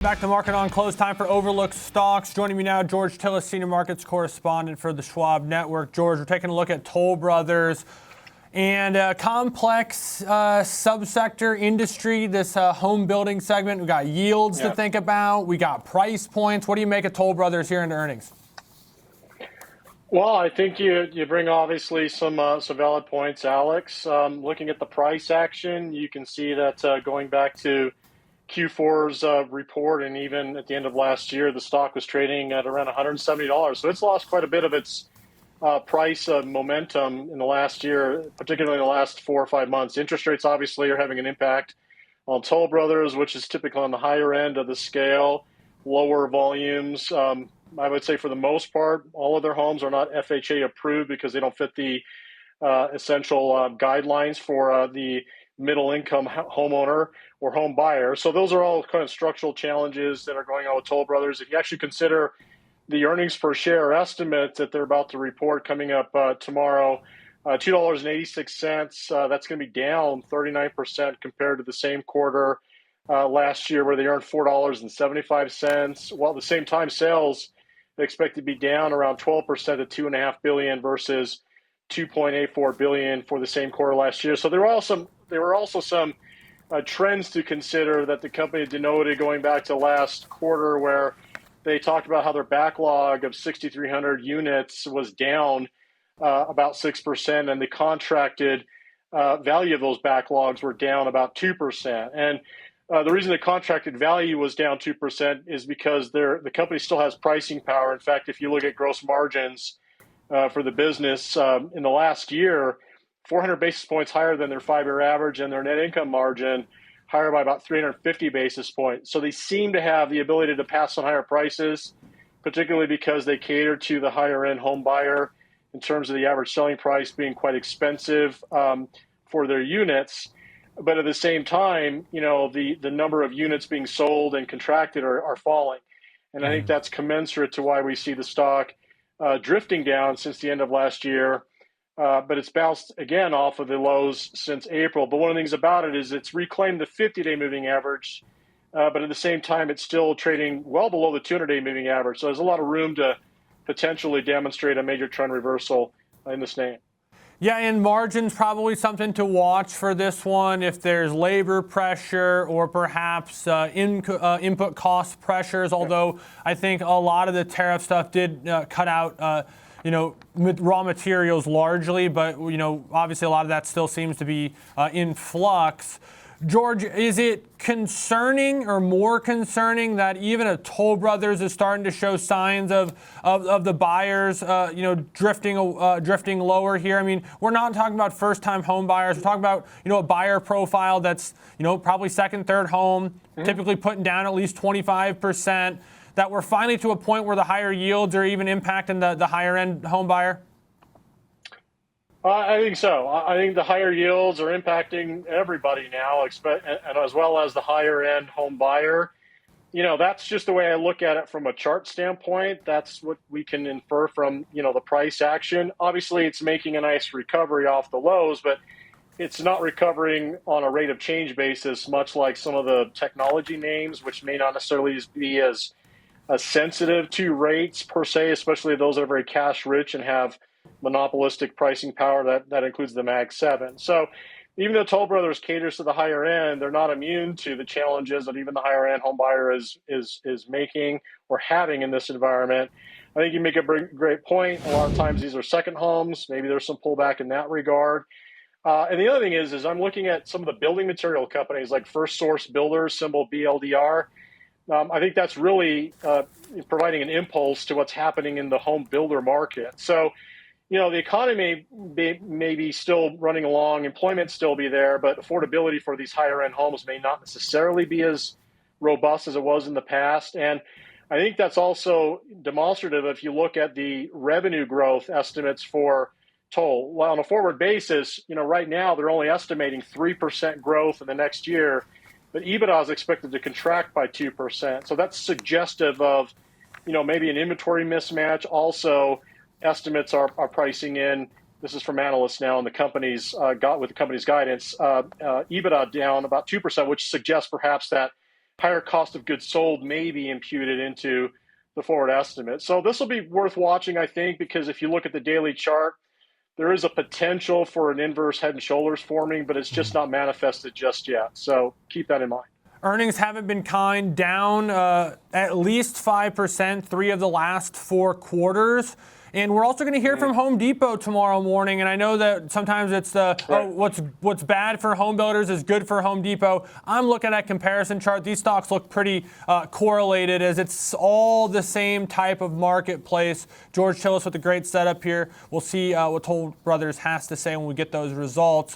Back to Market on Close, time for Overlooked Stocks. Joining me now, George Tsilis, Senior Markets Correspondent for the Schwab Network. George, we're taking a look at Toll Brothers and a complex subsector industry, this home building segment. We got yields to think about. We got price points. What do you make of Toll Brothers here into earnings? Well, I think you bring obviously some valid points, Alex. Looking at the price action, you can see that going back to Q4's report, and even at the end of last year, the stock was trading at around $170. So it's lost quite a bit of its price momentum in the last year, particularly in the last 4 or 5 months. Interest rates obviously are having an impact on Toll Brothers, which is typically on the higher end of the scale, lower volumes. I would say for the most part, all of their homes are not FHA approved because they don't fit the essential guidelines for the middle income homeowner or home buyer. So those are all kind of structural challenges that are going on with Toll Brothers. If you actually consider the earnings per share estimate that they're about to report coming up tomorrow, $2.86, that's going to be down 39% compared to the same quarter last year where they earned $4.75. While at the same time, sales are expected to be down around 12% to $2.5 billion versus $2.84 billion for the same quarter last year. So there were also some trends to consider that the company denoted going back to last quarter, where they talked about how their backlog of 6,300 units was down about 6%, and the contracted value of those backlogs were down about 2%. And the reason the contracted value was down 2% is because the company still has pricing power. In fact, if you look at gross margins for the business in the last year, 400 basis points higher than their 5-year average, and their net income margin higher by about 350 basis points. So they seem to have the ability to pass on higher prices, particularly because they cater to the higher end home buyer in terms of the average selling price being quite expensive for their units. But at the same time, the number of units being sold and contracted are falling. And I think that's commensurate to why we see the stock drifting down since the end of last year. But it's bounced again off of the lows since April. But one of the things about it is it's reclaimed the 50-day moving average, but at the same time, it's still trading well below the 200-day moving average. So there's a lot of room to potentially demonstrate a major trend reversal in this name. Yeah, and margins probably something to watch for this one. If there's labor pressure or perhaps input cost pressures, although I think a lot of the tariff stuff did cut out raw materials largely, but obviously a lot of that still seems to be in flux. George, is it concerning or more concerning that even a Toll Brothers is starting to show signs of the buyers, drifting lower here? I mean, we're not talking about first-time home buyers. We're talking about, a buyer profile that's, probably second, third home, typically putting down at least 25%, that we're finally to a point where the higher yields are even impacting the higher-end home buyer? I think so. I think the higher yields are impacting everybody now, and as well as the higher end home buyer. That's just the way I look at it from a chart standpoint. That's what we can infer from, the price action. Obviously, it's making a nice recovery off the lows, but it's not recovering on a rate of change basis, much like some of the technology names, which may not necessarily be as sensitive to rates per se, especially those that are very cash rich and have monopolistic pricing power. That includes the Mag 7. So even though Toll Brothers caters to the higher end, they're not immune to the challenges that even the higher end home buyer is making or having in this environment. I think you make a great point. A lot of times these are second homes. Maybe there's some pullback in that regard. And the other thing is I'm looking at some of the building material companies like First Source Builders, symbol BLDR. I think that's really providing an impulse to what's happening in the home builder market. So, the economy may be still running along, employment still be there, but affordability for these higher end homes may not necessarily be as robust as it was in the past. And I think that's also demonstrative if you look at the revenue growth estimates for Toll. Well, on a forward basis, right now they're only estimating 3% growth in the next year, but EBITDA is expected to contract by 2%. So that's suggestive of, maybe an inventory mismatch. Also, estimates are pricing in, this is from analysts now, and the company's with the company's guidance, EBITDA down about 2%, which suggests perhaps that higher cost of goods sold may be imputed into the forward estimate. So this will be worth watching, I think, because if you look at the daily chart, there is a potential for an inverse head and shoulders forming, but it's just not manifested just yet. So keep that in mind. Earnings haven't been kind, down at least 5%, 3 of the last 4 quarters. And we're also going to hear from Home Depot tomorrow morning. And I know that sometimes it's what's bad for home builders is good for Home Depot. I'm looking at comparison chart. These stocks look pretty correlated, as it's all the same type of marketplace. George Tsilis with a great setup here. We'll see what Toll Brothers has to say when we get those results.